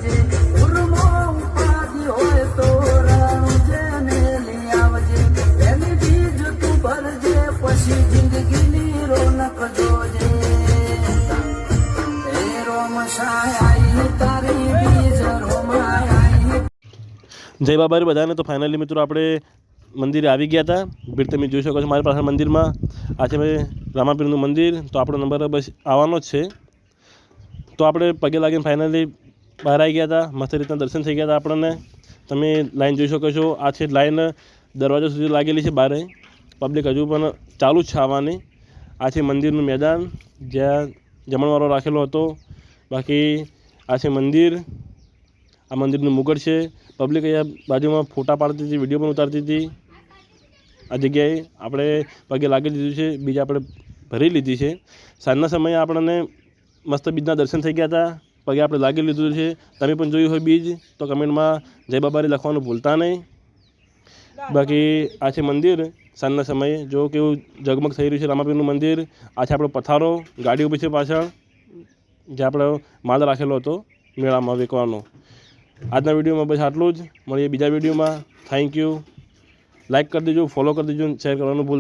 આવજે ઉર્મો ઉપાધિ હોય તો રણુજને લઈ આવજે એની બીજ તું ભરજે પછી જિંદગીની રોનક જોજે એ રોમશાય આઈ તારી બીજ રોમાય આઈ। જય બાબા બધાને। તો ફાઇનલી મિત્રો આપણે મંદિરે આવી ગયા હતા। ભીડ તમે જોઈ શકો છો મારી પાસે મંદિરમાં। આ છે રામાપીરનું મંદિર। તો આપણો નંબર બસ આવવાનો જ છે। તો આપણે પગે લાગીને ફાઇનલી બહાર આવી ગયા હતા। મસ્ત રીતના દર્શન થઈ ગયા હતા આપણને। તમે લાઈન જોઈ શકો છો। આ છે લાઈન દરવાજા સુધી લાગેલી છે બારે। પબ્લિક હજુ પણ ચાલુ જ છે આવવાની। આ છે મંદિરનું મેદાન જ્યાં જમણવારો રાખેલો હતો। બાકી આ છે મંદિર। આ મંદિરનું મુગટ છે। પબ્લિક અહીંયા બાજુમાં ફોટા પાડતી હતી, વિડીયો પણ ઉતારતી હતી। આ જગ્યાએ આપણે પગે લાગી દીધું છે। બીજ આપણે ભરી લીધી છે। સાંજના સમયે આપણને મસ્ત બીજના દર્શન થઈ ગયા હતા। પગે આપણે લાગી લીધું છે। તમે પણ જોયું હોય બીજ તો કમેન્ટમાં જય બાબારી લખવાનું ભૂલતા નહીં। બાકી આ છે મંદિર। સાંજના સમયે જો કેવું ઝગમગ થઈ રહ્યું છે રામાપીરનું મંદિર। આ છે આપણો પથારો, ગાડી ઊભી છે પાછળ જે આપણો માલ રાખેલો હતો મેળામાં વેચવાનો। આજના વિડીયોમાં બસ આટલું જ। મળીએ બીજા વિડીયોમાં। Thank you. લાઇક કરી દેજો, ફોલો કરી દેજો, શેર કરવાનું ભૂલ